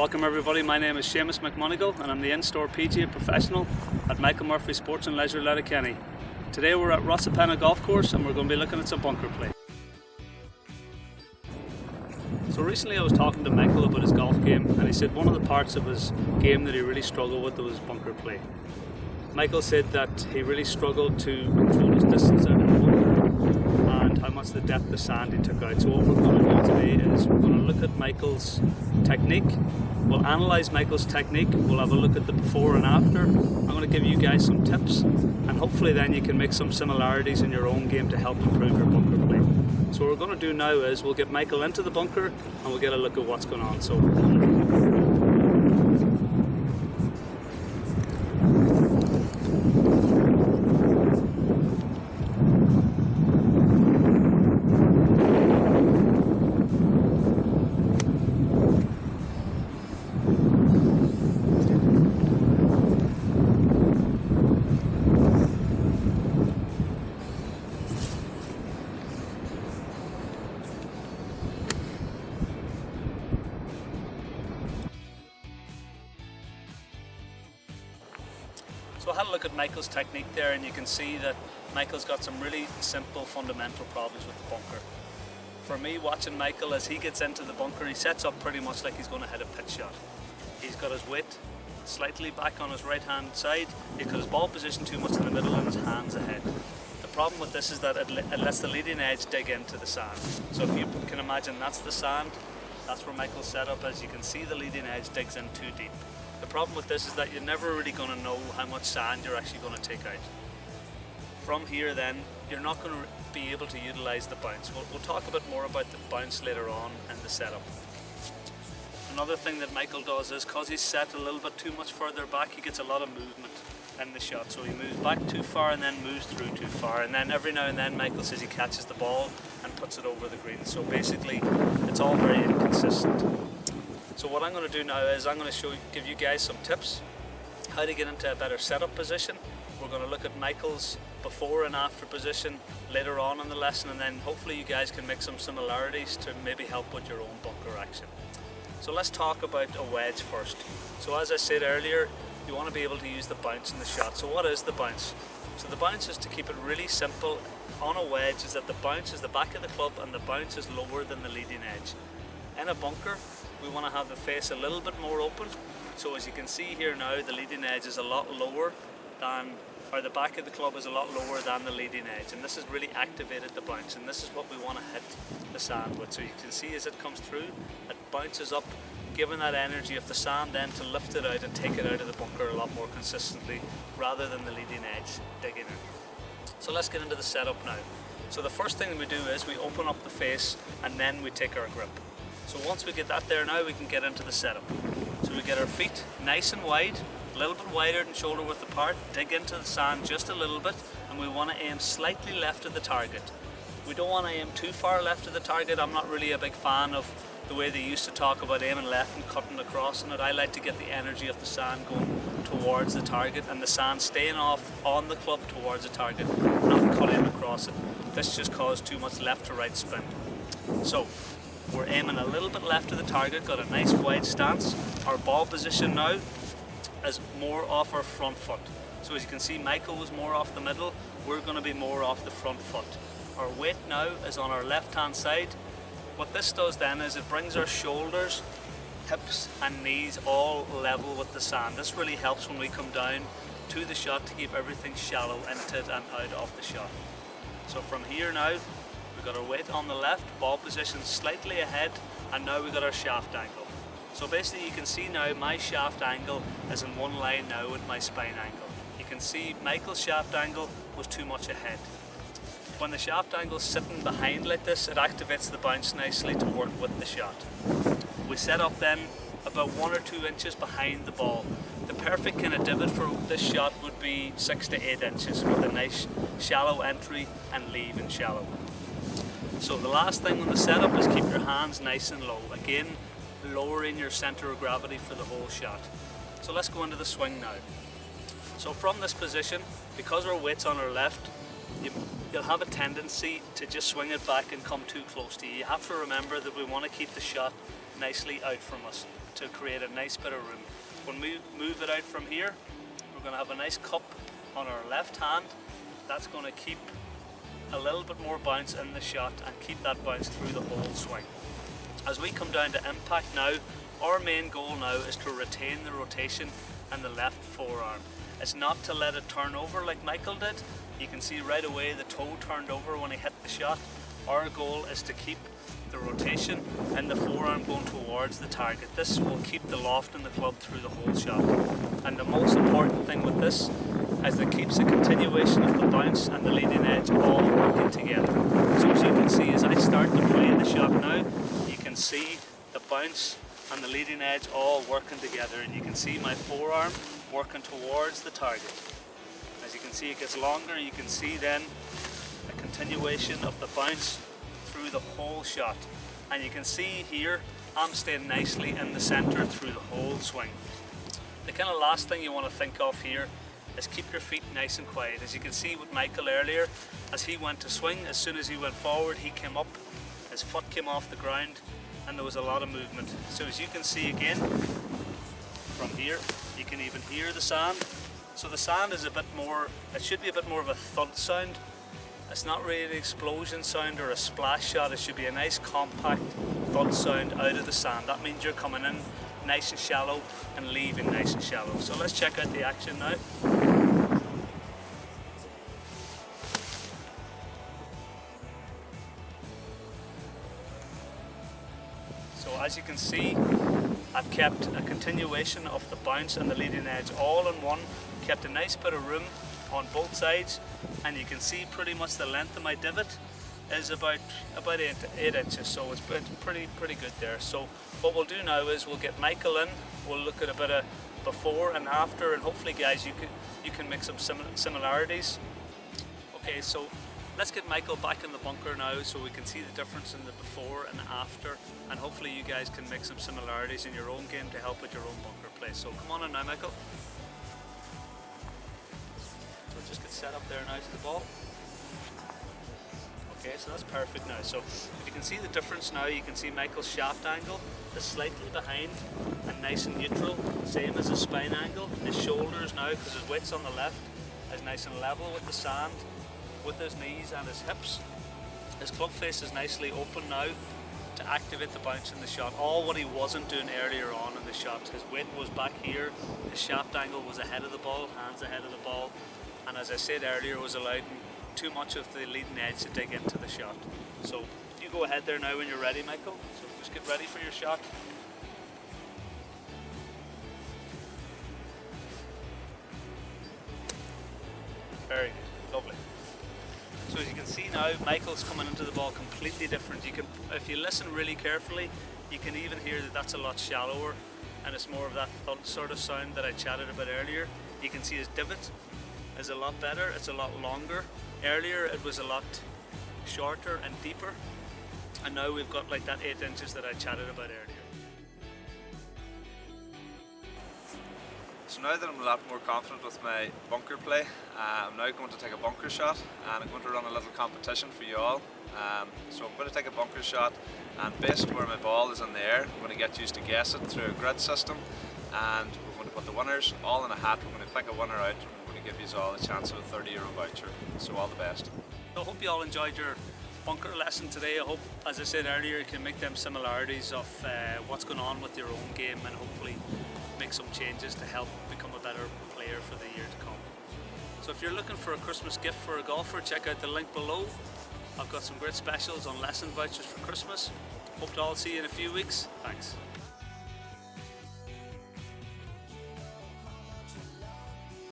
Welcome everybody, my name is Seamus McMonagle and I'm the in-store PGA Professional at Michael Murphy Sports and Leisure, Letterkenny. Today we're at Rossapena Golf Course and we're going to be looking at some bunker play. So recently I was talking to Michael about his golf game and he said one of the parts of his game that he really struggled with was bunker play. Michael said that he really struggled to control his distance out of the bunker and how much the depth of sand he took out. So what we're going to do today is we're going to look at Michael's technique. We'll analyse Michael's technique, we'll have a look at the before and after. I'm going to give you guys some tips and hopefully then you can make some similarities in your own game to help improve your bunker play. So what we're going to do now is we'll get Michael into the bunker and we'll get a look at what's going on. So I had a look at Michael's technique there and you can see that Michael's got some really simple fundamental problems with the bunker. For me, watching Michael as he gets into the bunker, he sets up pretty much like he's going to hit a pitch shot. He's got his weight slightly back on his right hand side, he's got his ball positioned too much in the middle and his hands ahead. The problem with this is that it lets the leading edge dig into the sand. So if you can imagine that's the sand, that's where Michael's set up. As you can see, the leading edge digs in too deep. The problem with this is that you're never really going to know how much sand you're actually going to take out. From here then, you're not going to be able to utilise the bounce. We'll talk a bit more about the bounce later on in the setup. Another thing that Michael does is, because he's set a little bit too much further back, he gets a lot of movement in the shot. So he moves back too far and then moves through too far. And then every now and then Michael says he catches the ball and puts it over the green. So basically, it's all very inconsistent. So what I'm going to do now is I'm going to give you guys some tips how to get into a better setup position. We're going to look at Michael's before and after position later on in the lesson, and then hopefully you guys can make some similarities to maybe help with your own bunker action. So let's talk about a wedge first. So as I said earlier, you want to be able to use the bounce in the shot. So what is the bounce? So the bounce is, to keep it really simple on a wedge, is that the bounce is the back of the club and the bounce is lower than the leading edge. In a bunker, we want to have the face a little bit more open. So as you can see here now, the leading edge is a lot lower than, or the back of the club is a lot lower than the leading edge, and this has really activated the bounce, and this is what we want to hit the sand with. So you can see as it comes through, it bounces up, giving that energy of the sand then to lift it out and take it out of the bunker a lot more consistently, rather than the leading edge digging in. So let's get into the setup now. So the first thing we do is we open up the face and then we take our grip. So once we get that there now, we can get into the setup. So we get our feet nice and wide, a little bit wider than shoulder width apart, dig into the sand just a little bit, and we want to aim slightly left of the target. We don't want to aim too far left of the target. I'm not really a big fan of the way they used to talk about aiming left and cutting across in it. I like to get the energy of the sand going towards the target and the sand staying off on the club towards the target, not cutting across it. This just caused too much left to right spin. So we're aiming a little bit left of the target, got a nice wide stance. Our ball position now is more off our front foot. So as you can see, Michael was more off the middle, we're going to be more off the front foot. Our weight now is on our left hand side. What this does then is it brings our shoulders, hips and knees all level with the sand. This really helps when we come down to the shot to keep everything shallow into it and out of the shot. So from here now, we've got our weight on the left, ball position slightly ahead, and now we've got our shaft angle. So basically you can see now my shaft angle is in one line now with my spine angle. You can see Michael's shaft angle was too much ahead. When the shaft angle is sitting behind like this, it activates the bounce nicely to work with the shot. We set up then about 1 or 2 inches behind the ball. The perfect kind of divot for this shot would be 6 to 8 inches with a nice shallow entry and leave in shallow. So the last thing on the setup is keep your hands nice and low. Again, lowering your center of gravity for the whole shot. So let's go into the swing now. So from this position, because our weight's on our left, you'll have a tendency to just swing it back and come too close to you. You have to remember that we want to keep the shot nicely out from us to create a nice bit of room. When we move it out from here, we're going to have a nice cup on our left hand. That's going to keep a little bit more bounce in the shot and keep that bounce through the whole swing. As we come down to impact now, our main goal now is to retain the rotation and the left forearm. It's not to let it turn over like Michael did. You can see right away the toe turned over when he hit the shot. Our goal is to keep the rotation and the forearm going towards the target. This will keep the loft in the club through the whole shot. And the most important thing with this is that it keeps a continuation of the bounce and the leading edge all working together. So as you can see, as I start to play the shot now, you can see the bounce and the leading edge all working together, and you can see my forearm working towards the target. As you can see, it gets longer. You can see then a continuation of the bounce through the whole shot, and you can see here I'm staying nicely in the center through the whole swing. The kind of last thing you want to think of here is keep your feet nice and quiet. As you can see with Michael earlier, as he went to swing, as soon as he went forward, he came up, his foot came off the ground, and there was a lot of movement. So as you can see again, from here, you can even hear the sand. So the sand is a bit more, it should be a bit more of a thud sound. It's not really an explosion sound or a splash shot. It should be a nice compact thud sound out of the sand. That means you're coming in nice and shallow and leaving nice and shallow. So let's check out the action now. So as you can see, I've kept a continuation of the bounce and the leading edge all in one, kept a nice bit of room on both sides, and you can see pretty much the length of my divot is about 8 inches, so it's pretty good there. So what we'll do now is we'll get Michael in, we'll look at a bit of before and after, and hopefully guys you can make some similarities. Okay, so let's get Michael back in the bunker now so we can see the difference in the before and after, and hopefully you guys can make some similarities in your own game to help with your own bunker play. So come on in now, Michael. So just get set up there now to the ball. Okay, so that's perfect now. So if you can see the difference now, you can see Michael's shaft angle is slightly behind and nice and neutral, same as his spine angle. His shoulders now, because his weight's on the left, is nice and level with the sand, with his knees and his hips. His club face is nicely open now to activate the bounce in the shot. All what he wasn't doing earlier on in the shot. His weight was back here, his shaft angle was ahead of the ball, hands ahead of the ball, and as I said earlier, was allowing too much of the leading edge to dig into the shot. So you go ahead there now when you're ready, Michael. So just get ready for your shot. Very good, lovely. So as you can see now, Michael's coming into the ball completely different. You can, if you listen really carefully, you can even hear that that's a lot shallower, and it's more of that thud sort of sound that I chatted about earlier. You can see his divot is a lot better, it's a lot longer. Earlier it was a lot shorter and deeper, and now we've got like that 8 inches that I chatted about earlier. So now that I'm a lot more confident with my bunker play, I'm now going to take a bunker shot, and I'm going to run a little competition for you all. So I'm going to take a bunker shot, and based where my ball is in the air, I'm going to get used to guess it through a grid system, and we're going to put the winners all in a hat. We're going to pick a winner out. We're going to give you all a chance of a €30 voucher. So all the best. I hope you all enjoyed your bunker lesson today. I hope, as I said earlier, you can make them similarities of what's going on with your own game, and hopefully make some changes to help become a better player for the year to come. So if you're looking for a Christmas gift for a golfer, check out the link below. I've got some great specials on lesson vouchers for Christmas. Hope to all see you in a few weeks. Thanks.